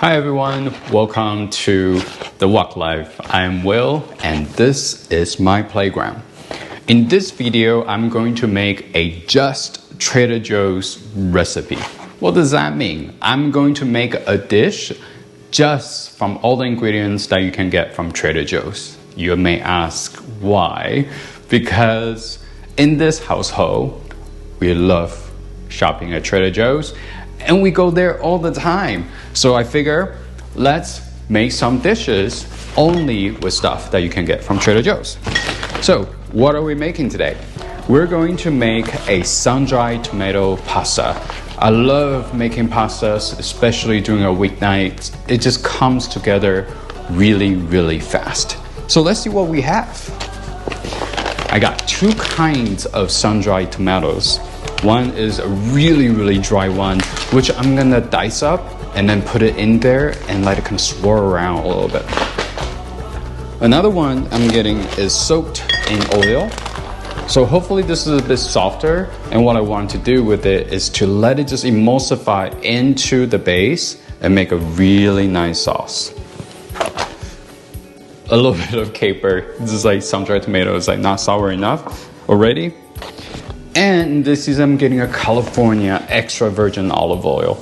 Hi everyone, welcome to The Wok Life. I'm Will and this is my playground. In this video, I'm going to make a just Trader Joe's recipe. What does that mean? I'm going to make a dish just from all the ingredients that you can get from Trader Joe's. You may ask why? Because in this household, we love shopping at Trader Joe's and we go there all the time. So I figure, let's make some dishes only with stuff that you can get from Trader Joe's. So what are we making today? We're going to make a sun-dried tomato pasta. I love making pastas, especially during a weeknight. It just comes together really, really fast. So let's see what we have. I got two kinds of sun-dried tomatoes. One is a really, really dry one, which I'm gonna dice up and then put it in there and let it kind of swirl around a little bit. Another one I'm getting is soaked in oil. So hopefully this is a bit softer, and what I want to do with it is to let it just emulsify into the base and make a really nice sauce. A little bit of caper. This is like sun-dried tomato, it's like not sour enough already. And this is I'm getting a California extra virgin olive oil.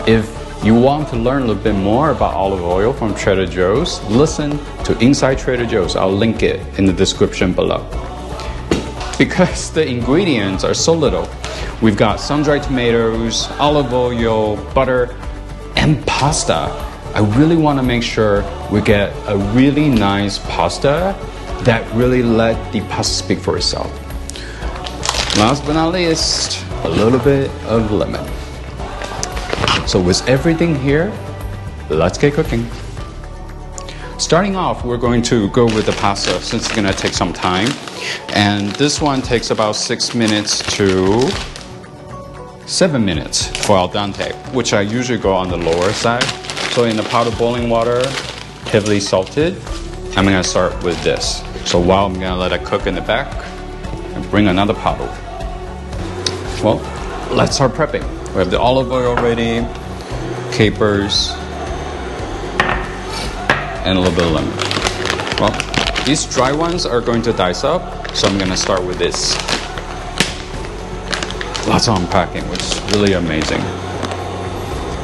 If you want to learn a little bit more about olive oil from Trader Joe's, listen to Inside Trader Joe's. I'll link it in the description below. Because the ingredients are so little, we've got sun-dried tomatoes, olive oil, butter, and pasta. I really want to make sure we get a really nice pasta that really let the pasta speak for itself. Last but not least, a little bit of lemon. So with everything here, let's get cooking. Starting off, we're going to go with the pasta since it's gonna take some time. And this one takes about 6 minutes to 7 minutes for al dente, which I usually go on the lower side. So in the pot of boiling water, heavily salted, I'm gonna start with this. So while I'm gonna let it cook in the back, and bring another pot over. Well, let's start prepping. We have the olive oil ready, capers, and a little bit of lemon. Well, these dry ones are going to dice up, so I'm gonna start with this. Lots of unpacking, which is really amazing.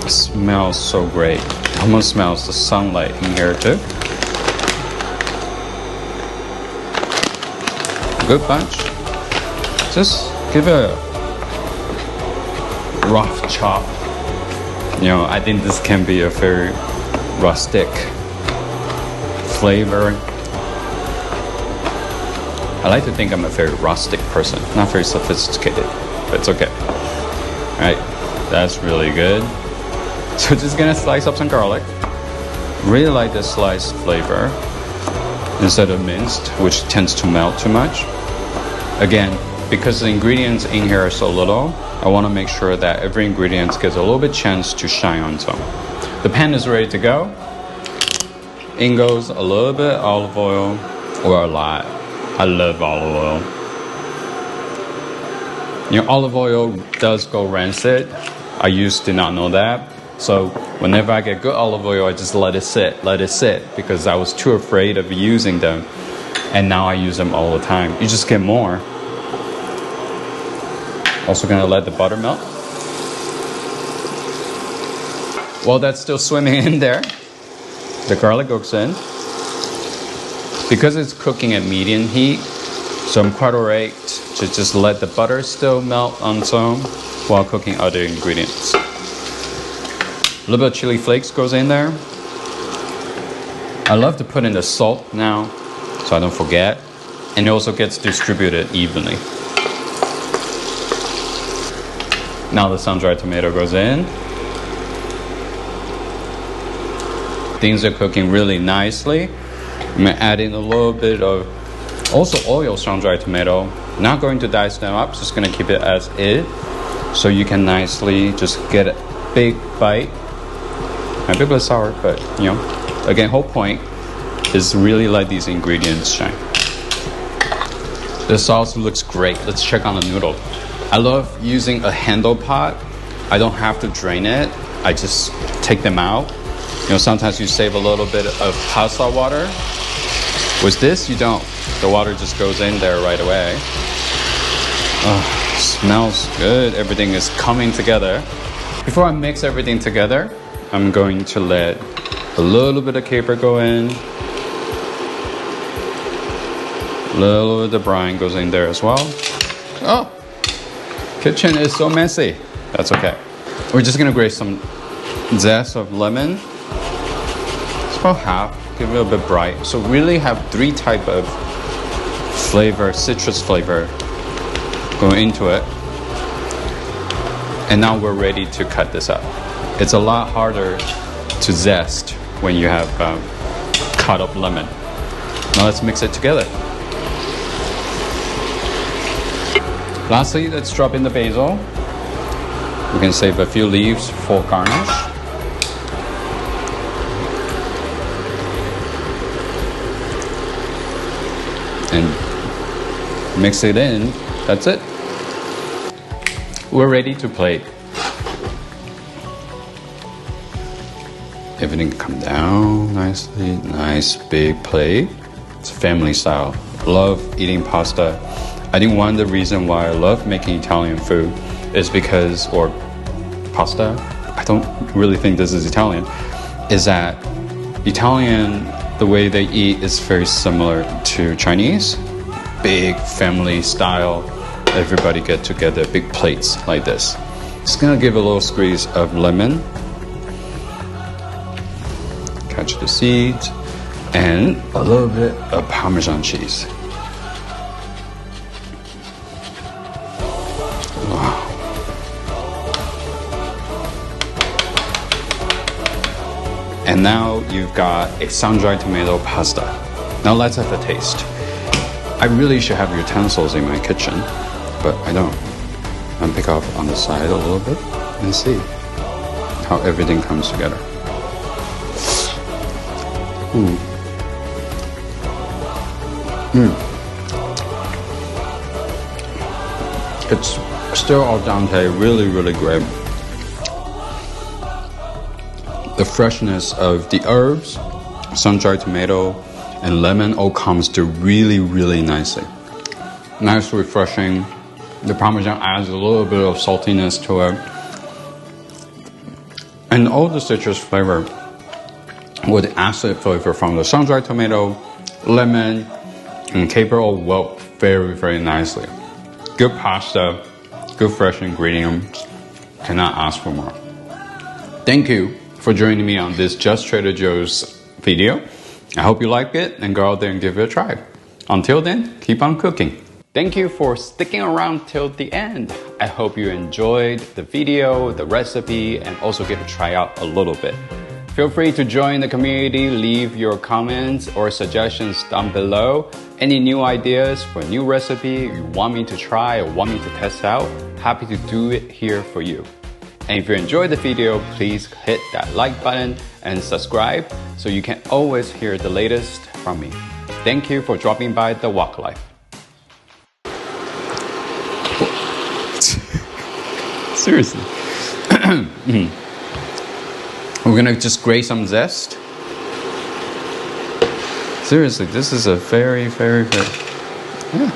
It smells so great. It almost smells the sunlight in here too. Good bunch. Just give it a rough chop. You know, I think this can be a very rustic flavor. I like to think I'm a very rustic person, not very sophisticated, but it's okay. Alright, that's really good. So just gonna slice up some garlic. Really like the sliced flavor instead of minced, which tends to melt too much. Again, because the ingredients in here are so little, I want to make sure that every ingredient gets a little bit chance to shine on top. The pan is ready to go. In goes a little bit of olive oil, or a lot. I love olive oil. You know, olive oil does go rancid. I used to not know that. So whenever I get good olive oil, I just let it sit, because I was too afraid of using them. And now I use them all the time. You just get more. Also gonna let the butter melt. While that's still swimming in there, the garlic goes in. Because it's cooking at medium heat, so I'm quite alright to just let the butter still melt on its own while cooking other ingredients. A little bit of chili flakes goes in there. I love to put in the salt now, so I don't forget. And it also gets distributed evenly. Now the sun-dried tomato goes in. Things are cooking really nicely. I'm gonna add in a little bit of also oil sun-dried tomato. Not going to dice them up, just gonna keep it as is. So you can nicely just get a big bite. A bit of sour, but you know, again, whole point is really let these ingredients shine. The sauce looks great. Let's check on the noodle. I love using a handle pot. I don't have to drain it. I just take them out know, sometimes you save a little bit of pasta water. With this, you don't. The water just goes in there right away. Oh, smells good. Everything is coming together. Before I mix everything together, I'm going to let a little bit of caper go in. A little bit of the brine goes in there as well. Oh, kitchen is so messy. That's okay. We're just gonna grate some zest of lemon. It's about half. Give it a bit bright. So really have 3 type of flavor, citrus flavor going into it. And now we're ready to cut this up. It's a lot harder to zest when you have cut up lemon. Now let's mix it together. Lastly, let's drop in the basil. We can save a few leaves for garnish. And mix it in. That's it. We're ready to plate. Everything come down nicely. Nice big plate. It's family style. Love eating pasta. I think one of the reasons why I love making Italian food is because, or pasta, I don't really think this is Italian, is that Italian, the way they eat is very similar to Chinese. Big family style, everybody get together, big plates like this. Just gonna give a little squeeze of lemon. Catch the seeds. And a little bit of Parmesan cheese. Wow. And now you've got a sun-dried tomato pasta. Now let's have a taste. I really should have utensils in my kitchen, but I don't. I'll pick up on the side a little bit and see how everything comes together. Ooh. It's still al dente, really, really great. The freshness of the herbs, sun-dried tomato, and lemon all comes through really, really nicely. Nice, refreshing. The Parmesan adds a little bit of saltiness to it. And all the citrus flavor with the acid flavor from the sun-dried tomato, lemon, and caper all work very, very nicely. Good pasta, good fresh ingredients. Cannot ask for more. Thank you for joining me on this Just Trader Joe's video. I hope you like it and go out there and give it a try. Until then, keep on cooking. Thank you for sticking around till the end. I hope you enjoyed the video, the recipe, and also get to try out a little bit. Feel free to join the community, leave your comments or suggestions down below. Any new ideas for a new recipe you want me to try or want me to test out, happy to do it here for you. And if you enjoyed the video, please hit that like button and subscribe so you can always hear the latest from me. Thank you for dropping by The Wok Life. Seriously. We're gonna just grate some zest. Seriously, this is a very, very, very, yeah.